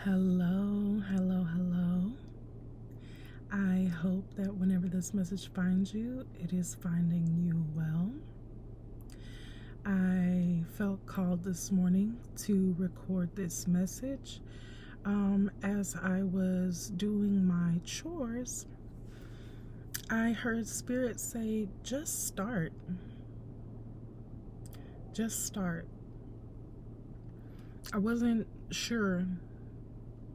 Hello, hello, hello. I hope that whenever this message finds you, it is finding you well. I felt called this morning to record this message as I was doing my chores. I heard Spirit say, just start. Just start. I wasn't sure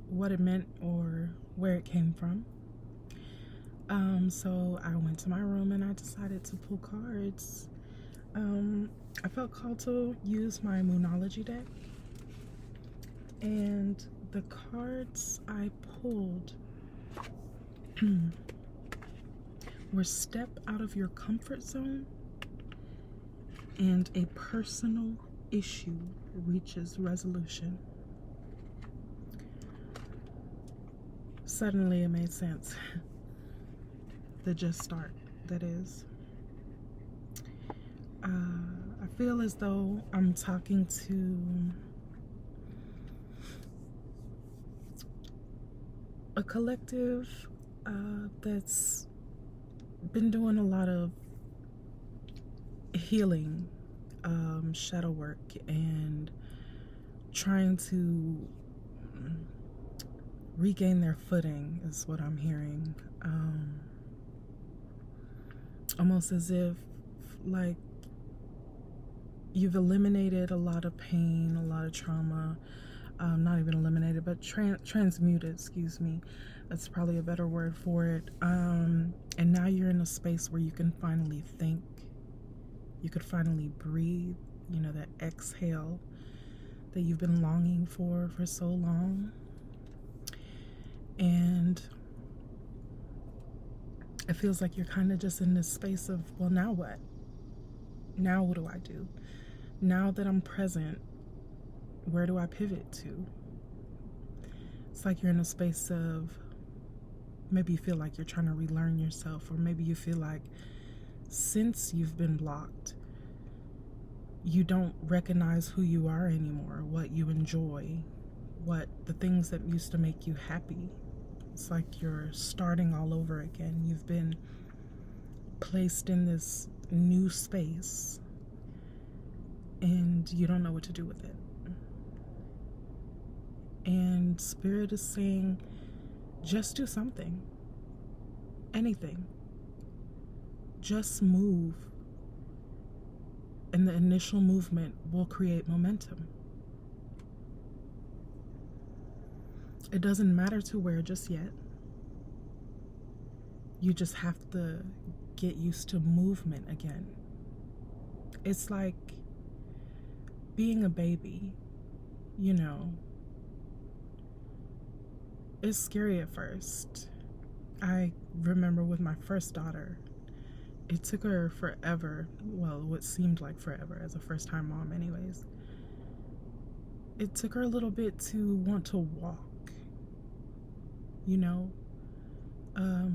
what it meant or where it came from. So I went to my room and I decided to pull cards. I felt called to use my Moonology deck, and the cards I pulled were step out of your comfort zone and a personal issue reaches resolution. Suddenly it made sense. The just start, that is. I feel as though I'm talking to a collective that's been doing a lot of healing, shadow work, and trying to regain their footing is what I'm hearing. Almost as if like you've eliminated a lot of pain, a lot of trauma, not even eliminated, but transmuted, excuse me. That's probably a better word for it. And now you're in a space where you can finally think. You could finally breathe, you know, that exhale that you've been longing for so long. And it feels like you're kind of just in this space of, well, now what? Now what do I do? Now that I'm present, where do I pivot to? It's like you're in a space of, maybe you feel like you're trying to relearn yourself, or maybe you feel like since you've been blocked, you don't recognize who you are anymore, what you enjoy, what the things that used to make you happy. It's like you're starting all over again. You've been placed in this new space and you don't know what to do with it. And Spirit is saying, just do something. Anything. Just move. And the initial movement will create momentum. It doesn't matter to where just yet. You just have to get used to movement again. It's like being a baby, you know. It's scary at first. I remember with my first daughter, it took her forever, well, what seemed like forever as a first-time mom anyways. It took her a little bit to want to walk, you know.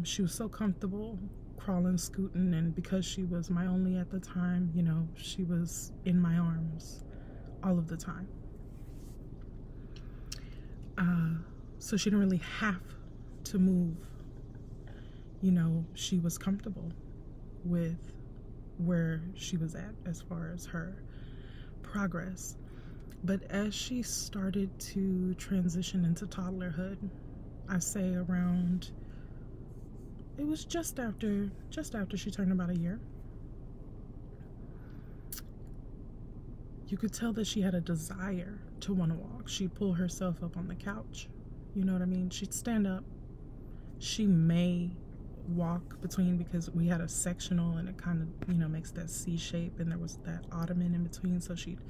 She was so comfortable crawling, scooting, and because she was my only at the time, you know, she was in my arms all of the time. So she didn't really have to move. You know, she was comfortable with where she was at as far as her progress. But as she started to transition into toddlerhood, I say around, it was just after she turned about a year, you could tell that she had a desire to want to walk. She'd pull herself up on the couch. You know what I mean? She'd stand up. She may walk between, because we had a sectional and it kind of, you know, makes that C shape, and there was that ottoman in between, so she'd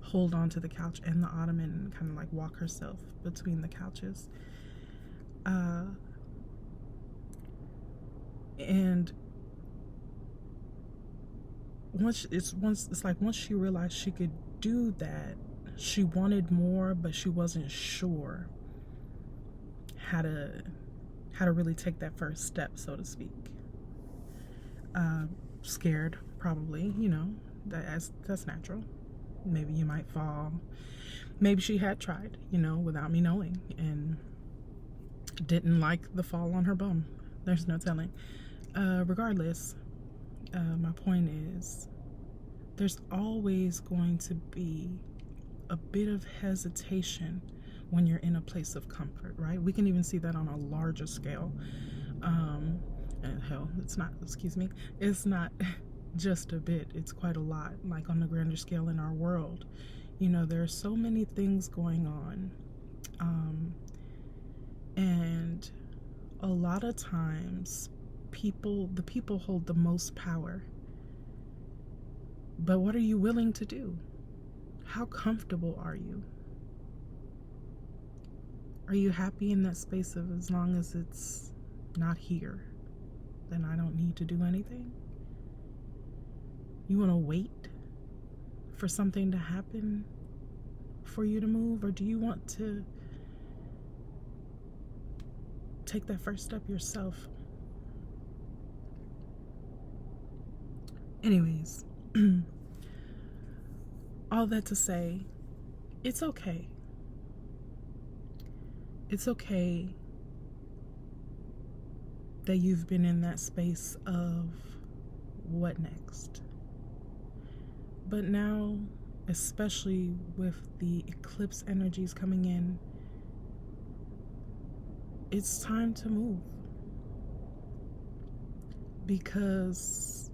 hold on to the couch and the ottoman and kind of like walk herself between the couches. And once she realized she could do that, she wanted more, but she wasn't sure how to really take that first step, so to speak. Scared, probably, you know, that's natural. Maybe you might fall, Maybe she had tried, you know, without me knowing, and didn't like the fall on her bum. There's no telling. Regardless, my point is, there's always going to be a bit of hesitation when you're in a place of comfort, right? We can even see that on a larger scale. And hell, it's not just a bit, it's quite a lot, like on the grander scale in our world. You know, there are so many things going on, and a lot of times the people hold the most power. But what are you willing to do? How comfortable are you? Are you happy in that space of, as long as it's not here, then I don't need to do anything? You want to wait for something to happen for you to move? Or do you want to take that first step yourself? Anyways, all that to say, it's okay. It's okay that you've been in that space of what next. But now, especially with the eclipse energies coming in, it's time to move. Because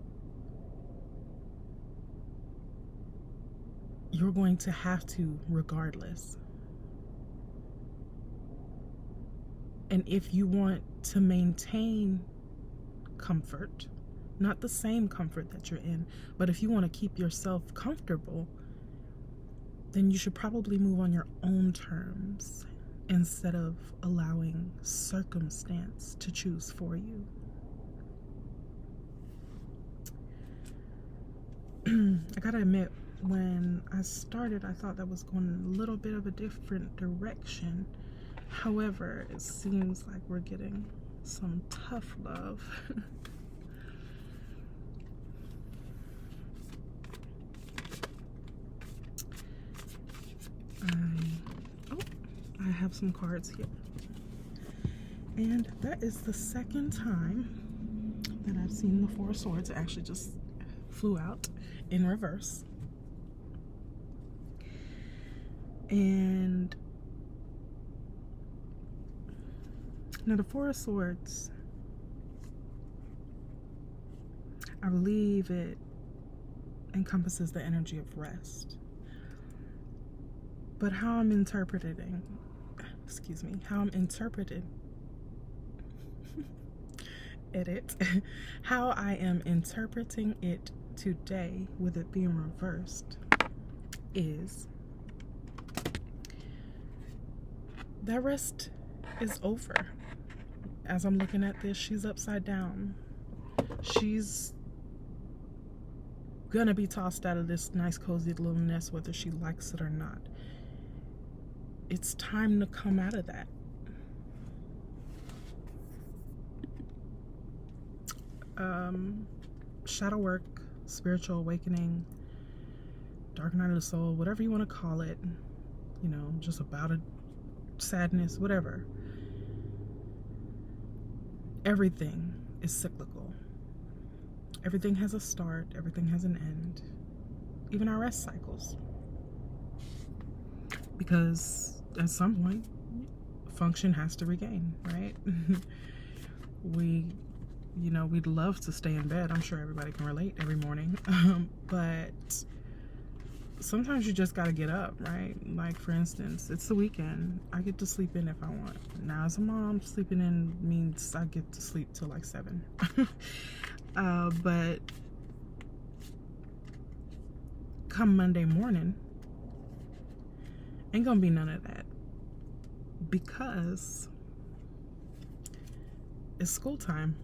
you're going to have to regardless. And if you want to maintain comfort, not the same comfort that you're in, but if you want to keep yourself comfortable, then you should probably move on your own terms instead of allowing circumstance to choose for you. I gotta admit, when I started, I thought that was going in a little bit of a different direction. However, it seems like we're getting some tough love. I have some cards here. And that is the second time that I've seen the Four of Swords. It actually just flew out in reverse. And now the Four of Swords, I believe it encompasses the energy of rest. But how I'm interpreting how I am interpreting it today with it being reversed is that rest is over. As I'm looking at this, she's upside down. She's gonna be tossed out of this nice cozy little nest whether she likes it or not. It's time to come out of that. Shadow work, spiritual awakening, dark night of the soul, whatever you want to call it, you know, just about it, sadness, whatever. Everything is cyclical. Everything has a start, everything has an end, even our rest cycles. Because at some point, function has to regain, right? We'd love to stay in bed. I'm sure everybody can relate every morning. But sometimes you just got to get up, right? Like, for instance, it's the weekend. I get to sleep in if I want. Now, as a mom, sleeping in means I get to sleep till like 7. But come Monday morning, ain't gonna be none of that, because it's school time.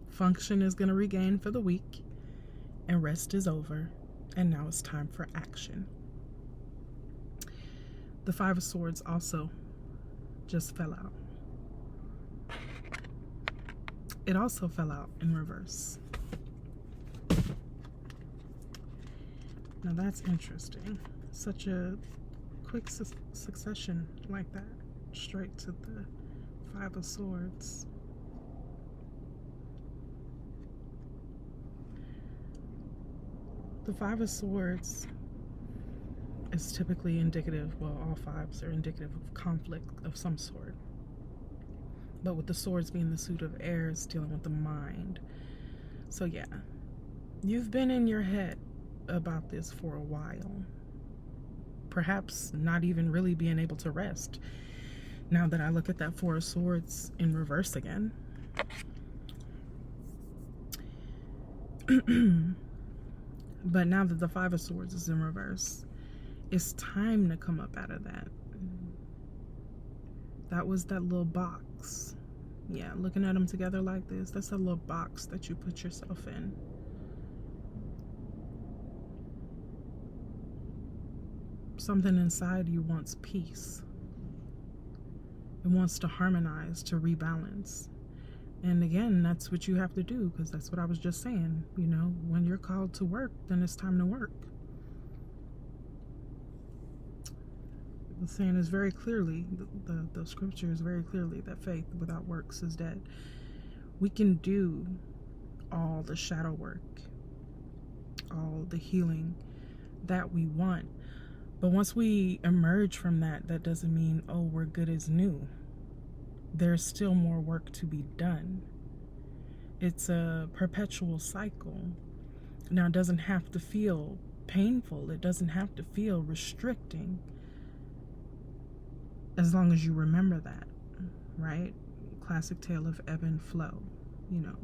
Function is gonna regain for the week, and rest is over, and now it's time for action. The Five of Swords also just fell out. It also fell out in reverse. Now that's interesting. Such a quick succession like that, straight to the Five of Swords. The Five of Swords is typically indicative, well, all fives are indicative of conflict of some sort. But with the swords being the suit of air, it's dealing with the mind. So yeah, you've been in your head about this for a while. Perhaps not even really being able to rest. Now that I look at that Four of Swords in reverse again. But now that the Five of Swords is in reverse, it's time to come up out of that. That was that little box. Yeah, looking at them together like this, that's a little box that you put yourself in. Something inside you wants peace. It wants to harmonize, to rebalance. And again, that's what you have to do, because that's what I was just saying. You know, when you're called to work, then it's time to work. The saying is very clearly, the scripture is very clearly that faith without works is dead. We can do all the shadow work, all the healing that we want. But once we emerge from that, that doesn't mean, oh, we're good as new. There's still more work to be done. It's a perpetual cycle. Now, it doesn't have to feel painful. It doesn't have to feel restricting. As long as you remember that, right? Classic tale of ebb and flow, you know.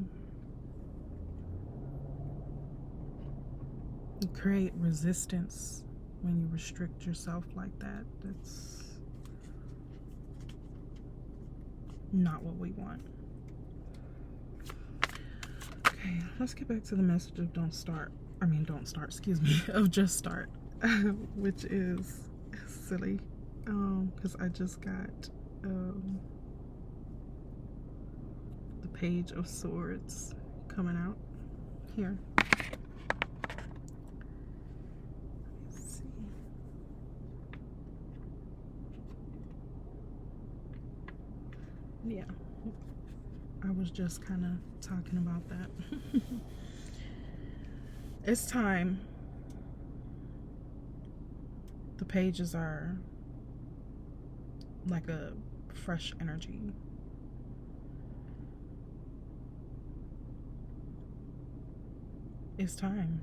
You create resistance when you restrict yourself like that. That's not what we want. Okay, let's get back to the message of don't start, excuse me, of just start, which is silly, because I just got the Page of Swords coming out here. Let's see. Yeah, I was just kind of talking about that. It's time. The pages are like a fresh energy. It's time.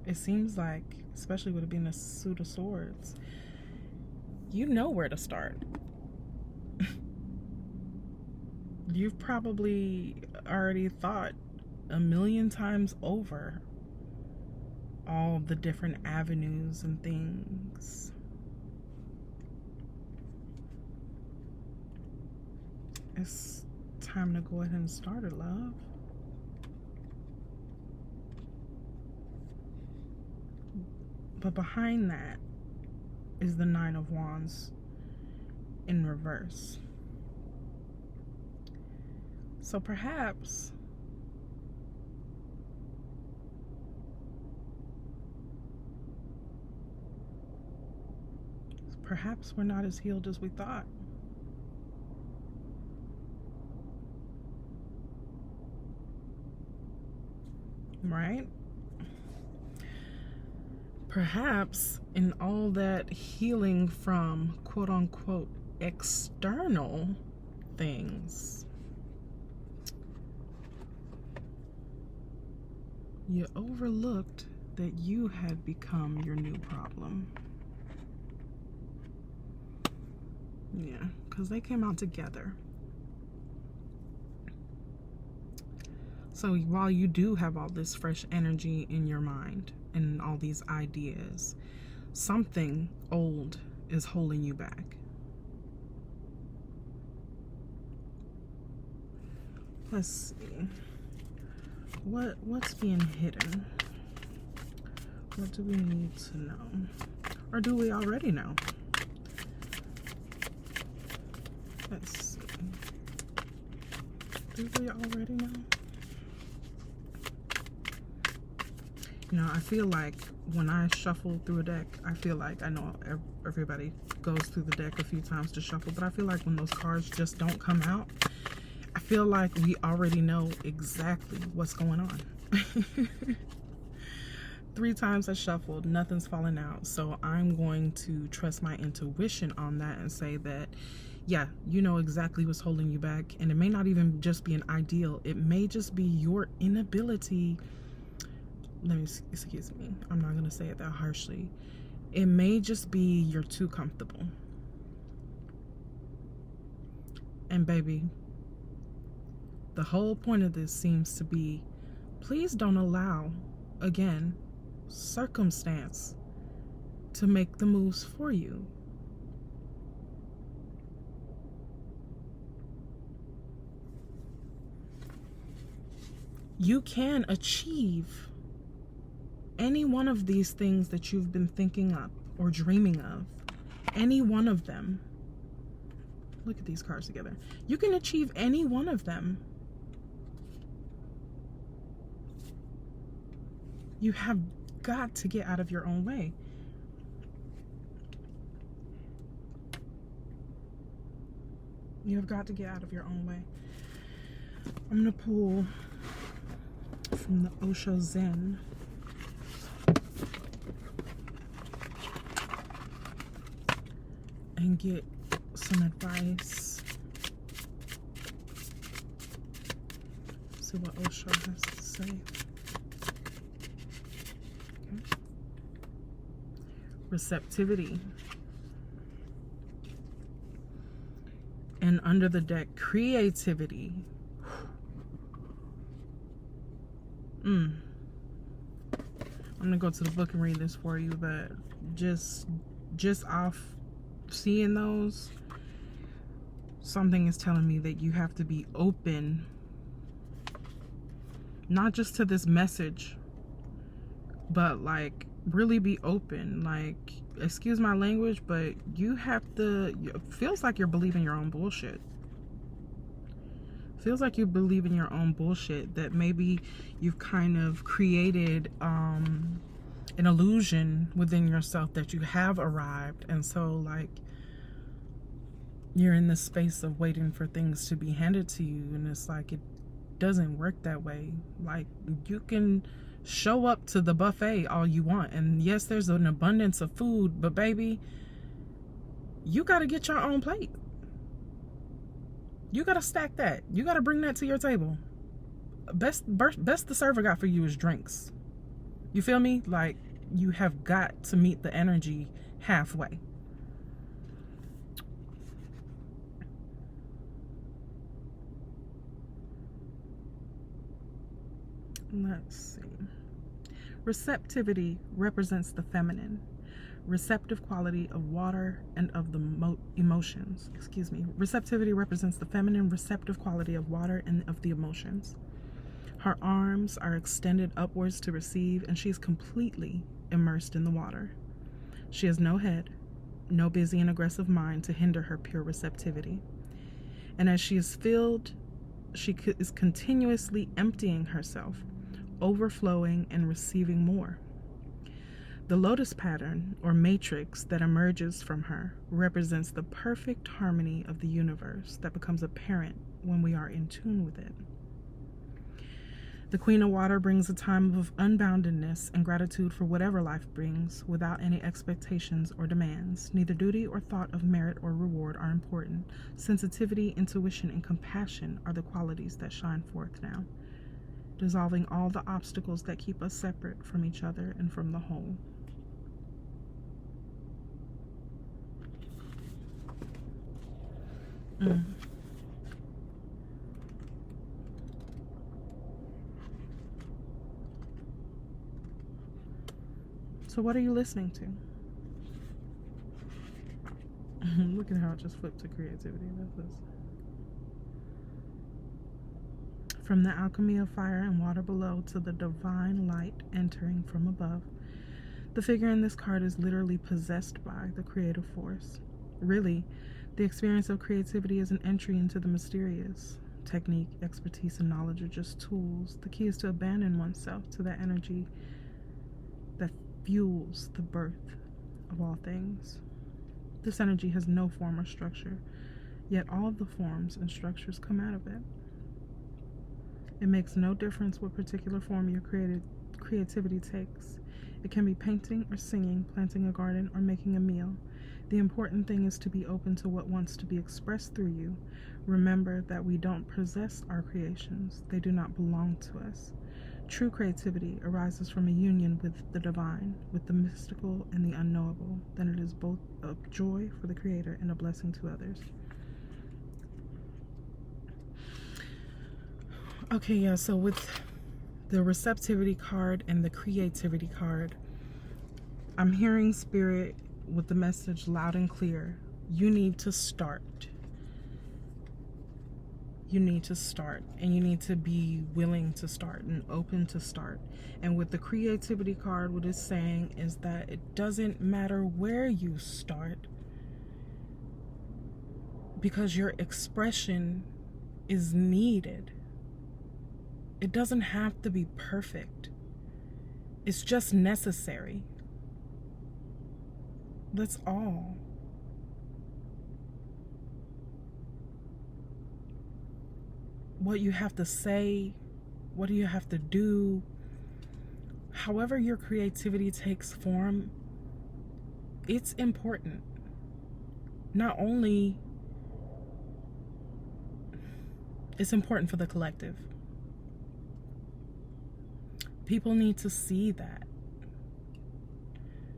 It seems like, especially with it being a suit of swords, you know where to start. You've probably already thought a million times over all the different avenues and things. It's time to go ahead and start it, love. But behind that is the Nine of Wands in reverse. So perhaps we're not as healed as we thought. Right? Perhaps in all that healing from quote unquote external things, you overlooked that you had become your new problem. Yeah, because they came out together. So while you do have all this fresh energy in your mind and all these ideas, something old is holding you back. Let's see. What's being hidden? What do we need to know? Or do we already know? Let's see. Do we already know? You know, I feel like when I shuffle through a deck, I feel like I know everybody goes through the deck a few times to shuffle, but I feel like when those cards just don't come out, I feel like we already know exactly what's going on. 3 times I shuffled, nothing's falling out. So I'm going to trust my intuition on that and say that, yeah, you know exactly what's holding you back. And it may not even just be an ideal. It may just be your inability. Excuse me, I'm not going to say it that harshly. It may just be you're too comfortable. And baby, the whole point of this seems to be, please don't allow, again, circumstance to make the moves for you. You can achieve any one of these things that you've been thinking up or dreaming of. Any one of them. Look at these cards together. You can achieve any one of them. You have got to get out of your own way. You have got to get out of your own way. I'm going to pull from the Osho Zen. And get some advice. See what Osho has to say. Okay. Receptivity. And under the deck, creativity. I'm gonna go to the book and read this for you, but just off seeing those, something is telling me that you have to be open, not just to this message, but like really be open. Like, excuse my language, but you have to, it feels like you're believing your own bullshit. Feels like you believe in your own bullshit, that maybe you've kind of created an illusion within yourself that you have arrived, and so like you're in this space of waiting for things to be handed to you, and it's like it doesn't work that way. Like, you can show up to the buffet all you want, and yes, there's an abundance of food, but baby, you got to get your own plate. You got to stack that. You got to bring that to your table. Best the server got for you is drinks. You feel me? Like, you have got to meet the energy halfway. Let's see. Receptivity represents the feminine, receptive quality of water and of the emotions. Excuse me. Receptivity represents the feminine, receptive quality of water and of the emotions. Her arms are extended upwards to receive, and she's completely immersed in the water. She has no head, no busy and aggressive mind to hinder her pure receptivity. And as she is filled, she is continuously emptying herself, overflowing and receiving more. The lotus pattern, or matrix, that emerges from her represents the perfect harmony of the universe that becomes apparent when we are in tune with it. The Queen of Water brings a time of unboundedness and gratitude for whatever life brings, without any expectations or demands. Neither duty or thought of merit or reward are important. Sensitivity, intuition, and compassion are the qualities that shine forth now, dissolving all the obstacles that keep us separate from each other and from the whole. So what are you listening to? Look at how it just flipped to creativity. That's this. From the alchemy of fire and water below to the divine light entering from above. The figure in this card is literally possessed by the creative force. Really, the experience of creativity is an entry into the mysterious. Technique, expertise, and knowledge are just tools. The key is to abandon oneself to that energy that fuels the birth of all things. This energy has no form or structure, yet all of the forms and structures come out of it. It makes no difference what particular form your creativity takes. It can be painting or singing, planting a garden, or making a meal. The important thing is to be open to what wants to be expressed through you. Remember that we don't possess our creations. They do not belong to us. True creativity arises from a union with the divine, with the mystical and the unknowable. Then it is both a joy for the creator and a blessing to others. Okay, yeah, so with the receptivity card and the creativity card, I'm hearing Spirit with the message loud and clear. You need to start. You need to start, and you need to be willing to start and open to start. And with the creativity card, what it's saying is that it doesn't matter where you start, because your expression is needed. It doesn't have to be perfect. It's just necessary. That's all. What you have to say, what do you have to do, however your creativity takes form, it's important. Not only it's important for the collective. People need to see that.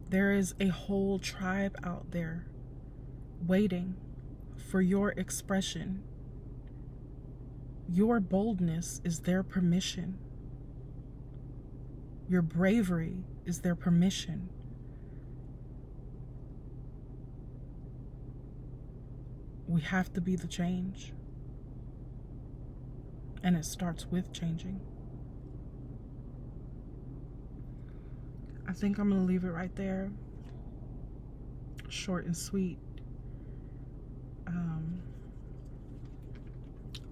There is a whole tribe out there waiting for your expression. Your boldness is their permission. Your bravery is their permission. We have to be the change. And it starts with changing. I think I'm going to leave it right there. Short and sweet.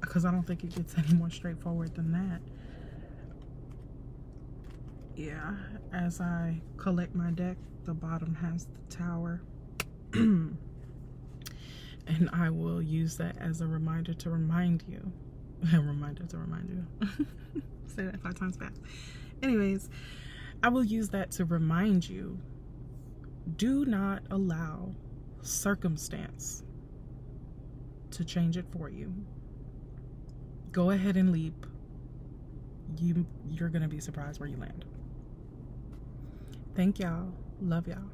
Because I don't think it gets any more straightforward than that. Yeah, as I collect my deck, the bottom has the Tower. And I will use that as a reminder to remind you. A reminder to remind you. Say that 5 times fast. Anyways, I will use that to remind you. Do not allow circumstance to change it for you. Go ahead and leap. You're going to be surprised where you land. Thank y'all. Love y'all.